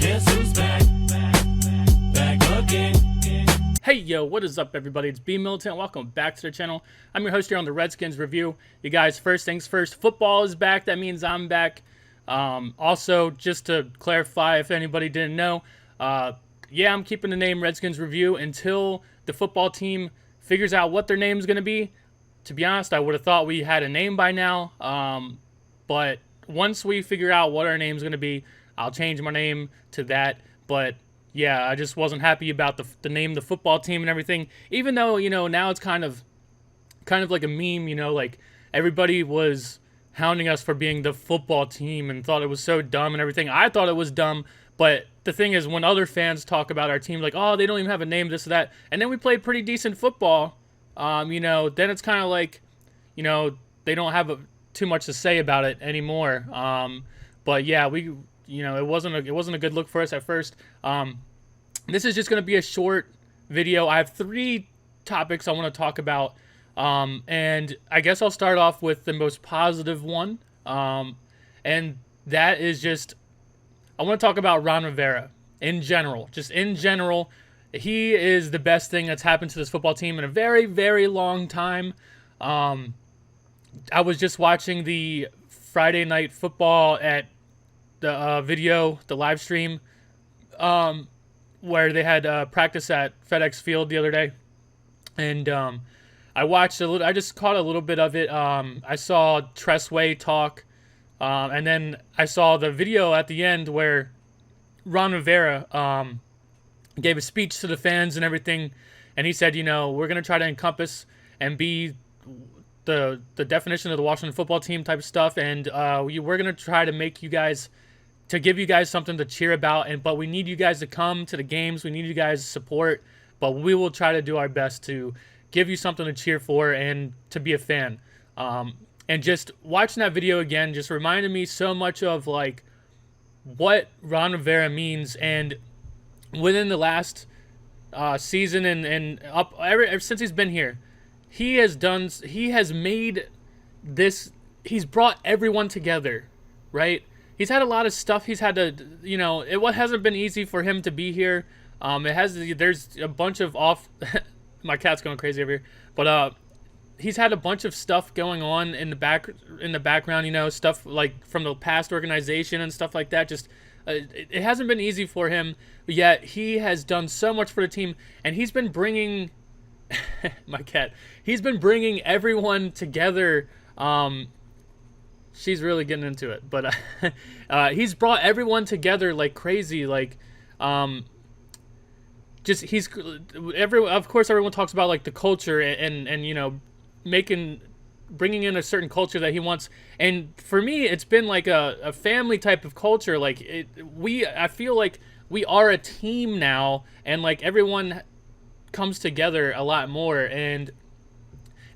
Guess who's back? Back again. Hey yo, what is up everybody? It's B Militant. Welcome back to the channel. I'm your host here on the Redskins review. You guys, first things first, football is back. That means I'm back. Also, just to clarify if anybody didn't know, yeah, I'm keeping the name Redskins review until the football team figures out what their name is going to be. To be honest, I would have thought we had a name by now. But once we figure out what our name is going to be, I'll change my name to that. But yeah, I just wasn't happy about the name, the football team and everything. Even though, you know, now it's kind of like a meme, you know, like everybody was hounding us for being the football team and thought it was so dumb and everything. I thought it was dumb, but the thing is, when other fans talk about our team, like, oh, they don't even have a name, this or that, and then we played pretty decent football, you know, then it's kind of like, you know, they don't have too much to say about it anymore. But yeah, you know, it wasn't a good look for us at first. This is just going to be a short video. I have 3 topics I want to talk about. And I guess I'll start off with the most positive one. And that is just, I want to talk about Ron Rivera in general. Just in general, he is the best thing that's happened to this football team in a very, very long time. I was just watching the Friday Night Football at the the live stream, where they had practice at FedEx Field the other day, and I watched a little. I just caught a little bit of it. I saw Tressway talk, and then I saw the video at the end where Ron Rivera gave a speech to the fans and everything, and he said, you know, we're gonna try to encompass and be the definition of the Washington football team type of stuff, and we're gonna try to make you guys, to give you guys something to cheer about, but we need you guys to come to the games. We need you guys' support, but we will try to do our best to give you something to cheer for and to be a fan. And just watching that video again just reminded me so much of like what Ron Rivera means. And within the last season and up ever since he's been here, he has made this. He's brought everyone together, right? He's had a lot of stuff. He's had to, you know, it hasn't been easy for him to be here. There's a bunch of my cat's going crazy over here. But he's had a bunch of stuff going on in the background, you know, stuff like from the past organization and stuff like that. Just it hasn't been easy for him, but yet he has done so much for the team, and he's been bringing my cat. He's been bringing everyone together. She's really getting into it, but he's brought everyone together like crazy. Like, of course, everyone talks about like the culture and you know, bringing in a certain culture that he wants. And for me, it's been like a family type of culture. Like I feel like we are a team now, and like everyone comes together a lot more, and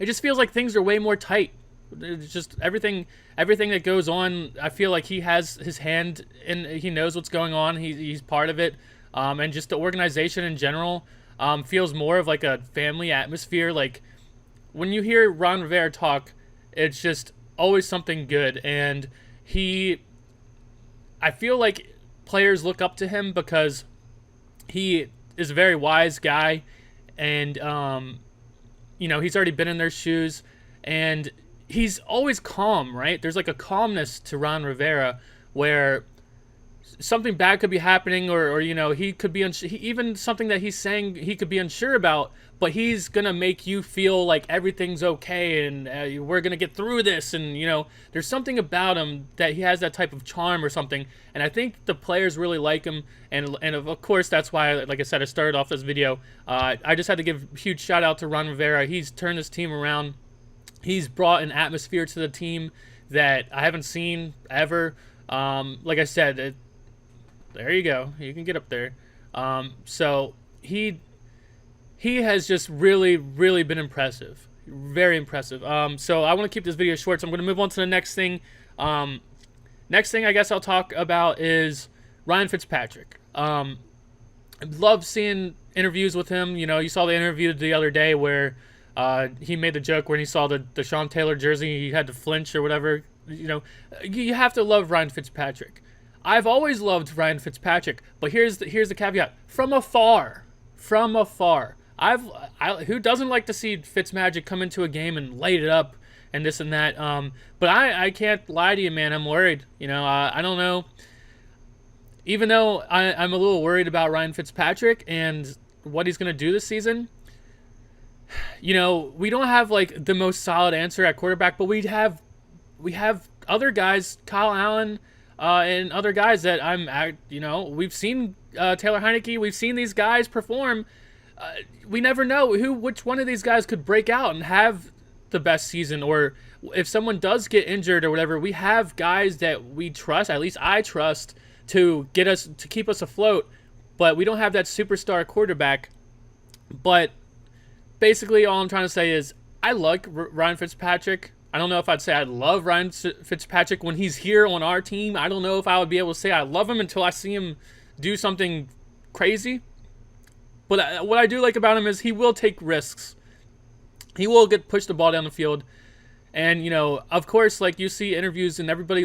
it just feels like things are way more tight. It's just everything that goes on, I feel like he has his hand in. He knows what's going on. He's part of it, and just the organization in general feels more of like a family atmosphere. Like when you hear Ron Rivera talk, it's just always something good, and I feel like players look up to him because he is a very wise guy, and you know, he's already been in their shoes, and he's always calm, right? There's like a calmness to Ron Rivera where something bad could be happening, or you know, he could be even something that he's saying he could be unsure about, but he's gonna make you feel like everything's okay and we're gonna get through this. And you know, there's something about him that he has that type of charm or something, and I think the players really like him. And of course, that's why, like I said, I started off this video. I just had to give a huge shout out to Ron Rivera. He's turned his team around. He's brought an atmosphere to the team that I haven't seen ever. Like I said, there you go. You can get up there. So he has just really, really been impressive. Very impressive. So I want to keep this video short, so I'm going to move on to the next thing. Next thing I guess I'll talk about is Ryan Fitzpatrick. I love seeing interviews with him. You know, you saw the interview the other day where he made the joke when he saw the Sean Taylor jersey, he had to flinch or whatever. You know, you have to love Ryan Fitzpatrick. I've always loved Ryan Fitzpatrick, but here's the caveat: from afar, from afar. Who doesn't like to see Fitzmagic come into a game and light it up and this and that. But I can't lie to you, man. I'm worried. I don't know. Even though I'm a little worried about Ryan Fitzpatrick and what he's gonna do this season. We don't have like the most solid answer at quarterback, but we have other guys, Kyle Allen, and other guys that we've seen Taylor Heinicke, we've seen these guys perform. We never know which one of these guys could break out and have the best season, or if someone does get injured or whatever, we have guys that we trust, at least I trust, to keep us afloat, but we don't have that superstar quarterback. But basically all I'm trying to say is I like Ryan Fitzpatrick. I don't know if I'd say I love Ryan Fitzpatrick when he's here on our team. I don't know if I would be able to say I love him until I see him do something crazy. But what I do like about him is he will take risks. He will push the ball down the field. And, of course, like you see interviews and everybody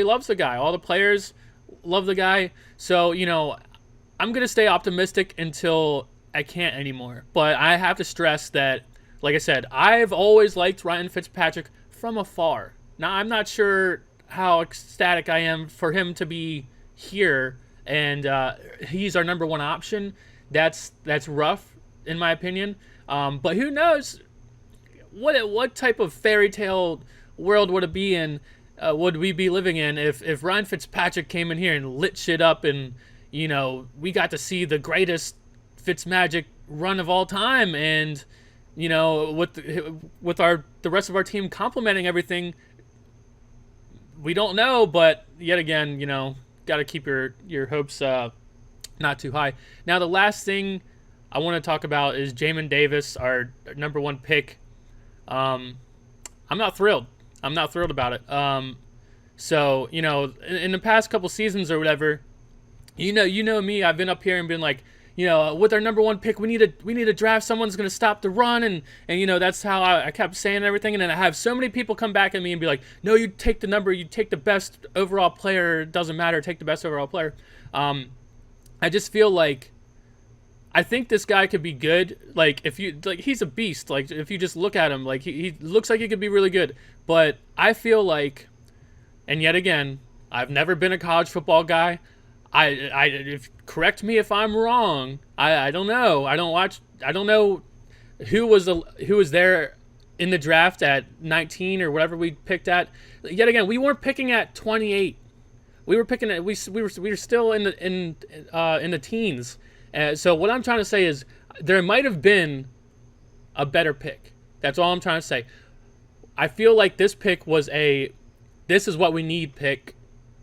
loves the guy. All the players love the guy. So, I'm going to stay optimistic until I can't anymore. But I have to stress that, like I said, I've always liked Ryan Fitzpatrick from afar. Now, I'm not sure how ecstatic I am for him to be here, and he's our number one option. That's rough, in my opinion. But who knows? What type of fairy tale world would it be in? Would we be living in if Ryan Fitzpatrick came in here and lit shit up, and we got to see the greatest Fitzmagic run of all time, and with the rest of our team complimenting everything. We don't know, but yet again, got to keep your hopes not too high. Now, the last thing I want to talk about is Jamal Davis, our number one pick. I'm not thrilled. I'm not thrilled about it. So, in the past couple seasons or whatever, you know me, I've been up here and been like, with our number one pick, we need to draft someone who's going to stop the run, and that's how I kept saying everything. And then I have so many people come back at me and be like, no, you take the number, you take the best overall player, it doesn't matter, take the best overall player. I just feel like I think this guy could be good. Like, he's a beast. Like, if you just look at him, like, he looks like he could be really good. But I feel like, and yet again, I've never been a college football guy. Correct me if I'm wrong. I don't know. I don't know who was there in the draft at 19 or whatever we picked at. Yet again, we weren't picking at 28. We were picking at we were still in the teens. So what I'm trying to say is there might have been a better pick. That's all I'm trying to say. I feel like this pick was this is what we need pick,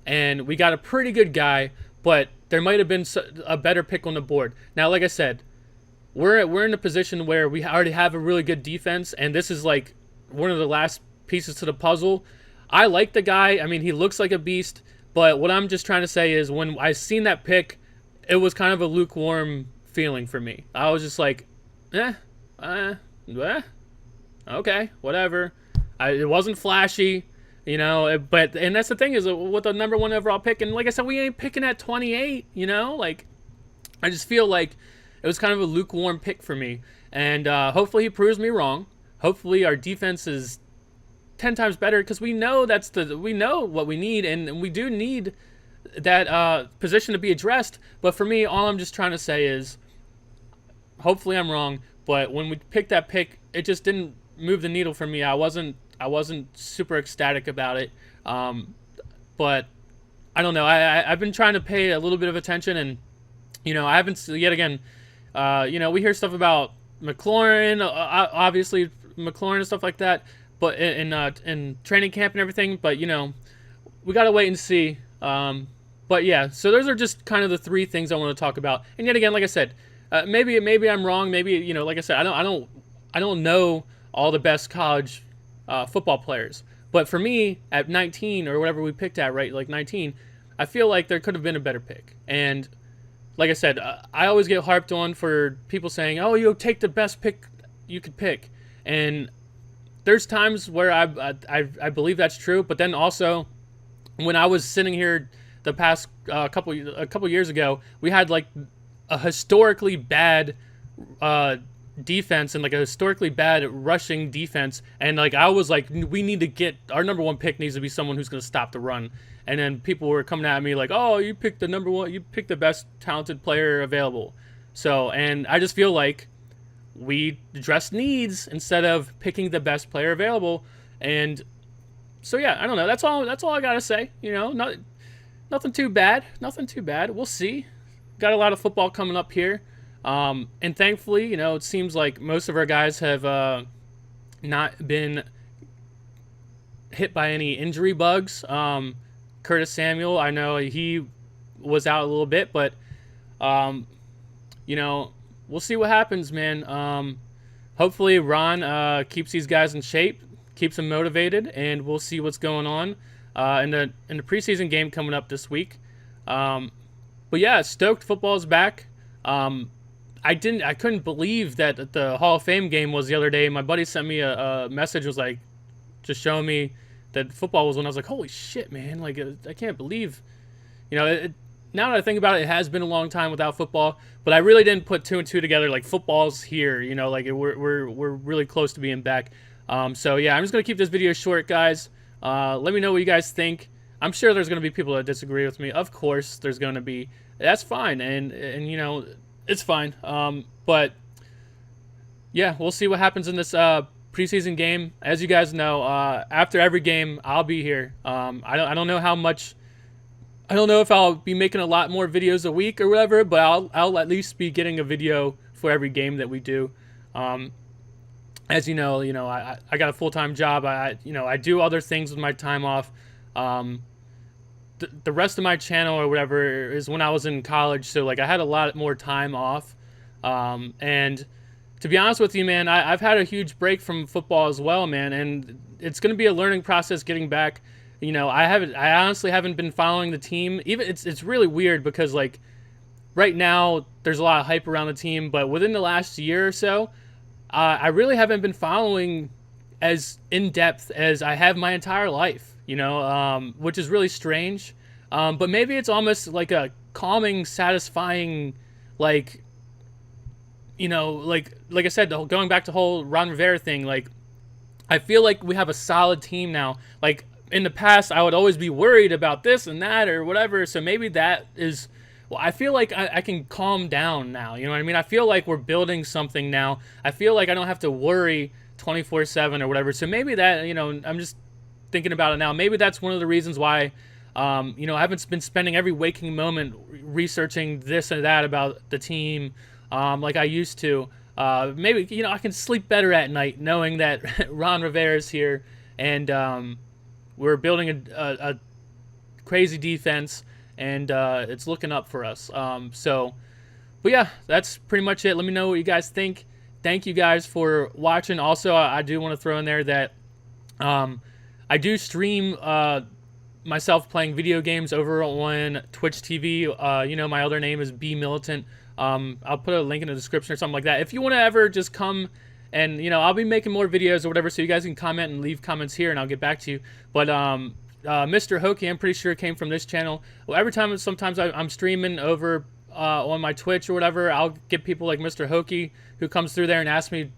and we got a pretty good guy, but there might have been a better pick on the board. Now, like I said, we're in a position where we already have a really good defense, and this is like one of the last pieces to the puzzle. I like the guy. I mean, he looks like a beast, but what I'm just trying to say is when I seen that pick, it was kind of a lukewarm feeling for me. I was just like, okay, whatever. It wasn't flashy, but that's the thing is with the number one overall pick, and like I said, we ain't picking at 28, like I just feel like it was kind of a lukewarm pick for me, and hopefully he proves me wrong. Hopefully our defense is 10 times better, because we know we know what we need, and we do need that position to be addressed. But for me, all I'm just trying to say is hopefully I'm wrong, but when we picked that pick, it just didn't move the needle for me. I wasn't super ecstatic about it, but I don't know. I've been trying to pay a little bit of attention, and I haven't yet again. We hear stuff about McLaurin, obviously McLaurin and stuff like that, but in training camp and everything. But we gotta wait and see. But yeah, so those are just kind of the three things I want to talk about. And yet again, like I said, maybe I'm wrong. Maybe like I said, I don't know all the best college football players. But for me, at 19 or whatever we picked at, right, like 19, I feel like there could have been a better pick. And like I said, I always get harped on for people saying, "Oh, you take the best pick you could pick," and there's times where I believe that's true. But then also, when I was sitting here the past a couple years ago, we had like a historically bad defense and like a historically bad rushing defense, and like I was like, we need to get our number one pick needs to be someone who's going to stop the run. And then people were coming at me like, oh, you picked the number one, you picked the best talented player available. So, and I just feel like we address needs instead of picking the best player available. And so yeah, I don't know. That's all I gotta say. You know, nothing too bad. Nothing too bad. We'll see. Got a lot of football coming up here. And thankfully, you know, it seems like most of our guys have not been hit by any injury bugs. Curtis Samuel, I know he was out a little bit, but you know, we'll see what happens, man. Hopefully Ron keeps these guys in shape, keeps them motivated, and we'll see what's going on in the preseason game coming up this week. But yeah, stoked football's back. I couldn't believe that the Hall of Fame game was the other day. My buddy sent me a message, was like, just showing me that football was when I was like, holy shit, man! Like, I can't believe, you know. Now that I think about it, it has been a long time without football, but I really didn't put two and two together. Like, football's here, you know. Like, we're really close to being back. So yeah, I'm just gonna keep this video short, guys. Let me know what you guys think. I'm sure there's gonna be people that disagree with me. Of course, there's gonna be. That's fine, and you know, it's fine. But yeah, we'll see what happens in this preseason game. As you guys know, after every game, I'll be here. I don't know how much. I don't know if I'll be making a lot more videos a week or whatever, but I'll at least be getting a video for every game that we do. As you know, I got a full-time job. I do other things with my time off. The rest of my channel or whatever is when I was in college, so like I had a lot more time off. And to be honest with you, man, I've had a huge break from football as well, man, and it's going to be a learning process getting back. You know, I honestly haven't been following the team. Even it's really weird because like right now there's a lot of hype around the team, but within the last year or so, I really haven't been following as in depth as I have my entire life. You know, which is really strange. But maybe it's almost like a calming, satisfying, like, you know, like I said, going back to the whole Ron Rivera thing, like, I feel like we have a solid team now. Like, in the past, I would always be worried about this and that or whatever, so maybe that is, well, I feel like I can calm down now, you know what I mean? I feel like we're building something now. I feel like I don't have to worry 24/7 or whatever, so maybe that, you know, I'm just thinking about it now. Maybe that's one of the reasons why, you know, I haven't been spending every waking moment researching this and that about the team like I used to. Maybe, you know, I can sleep better at night knowing that Ron Rivera is here and we're building a crazy defense and it's looking up for us. But yeah, that's pretty much it. Let me know what you guys think. Thank you guys for watching. Also, I do want to throw in there that I do stream myself playing video games over on Twitch TV. You know, my other name is B Militant. I'll put a link in the description or something like that. If you want to ever just come and, you know, I'll be making more videos or whatever, so you guys can comment and leave comments here and I'll get back to you. But Mr. Hokey, I'm pretty sure it came from this channel. Well, every time, sometimes I'm streaming over on my Twitch or whatever, I'll get people like Mr. Hokey who comes through there and asks me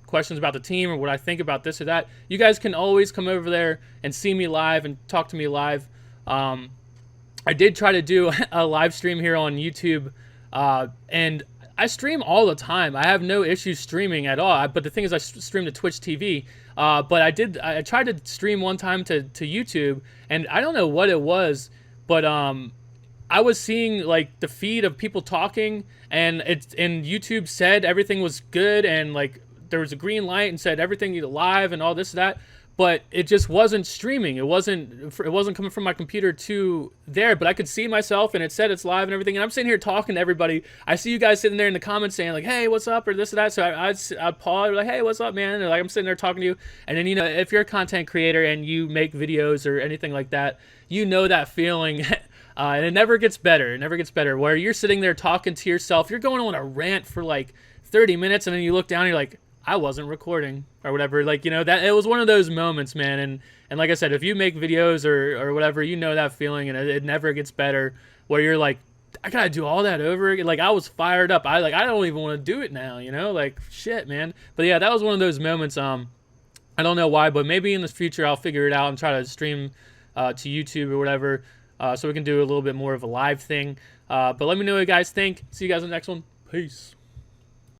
questions about the team or what I think about this or that. You guys can always come over there and see me live and talk to me live. I did try to do a live stream here on YouTube, and I stream all the time. I have no issues streaming at all. But the thing is, I stream to Twitch TV. But I tried to stream one time to YouTube, and I don't know what it was, but I was seeing like the feed of people talking, and YouTube said everything was good, and like there was a green light and said everything live and all this and that, but it just wasn't streaming. It wasn't coming from my computer to there, but I could see myself and it said it's live and everything. And I'm sitting here talking to everybody. I see you guys sitting there in the comments saying like, hey, what's up, or this or that. So I'd pause, like, hey, what's up, man? And like I'm sitting there talking to you. And then, you know, if you're a content creator and you make videos or anything like that, you know that feeling. And it never gets better. It never gets better. Where you're sitting there talking to yourself, you're going on a rant for like 30 minutes, and then you look down and you're like, I wasn't recording or whatever. Like, you know, that it was one of those moments, man. And like I said, if you make videos or whatever, you know that feeling, and it never gets better. Where you're like, I gotta do all that over again. Like, I was fired up. I don't even want to do it now. You know, like shit, man. But yeah, that was one of those moments. I don't know why, but maybe in the future I'll figure it out and try to stream to YouTube or whatever, so we can do a little bit more of a live thing. But let me know what you guys think. See you guys in the next one. Peace.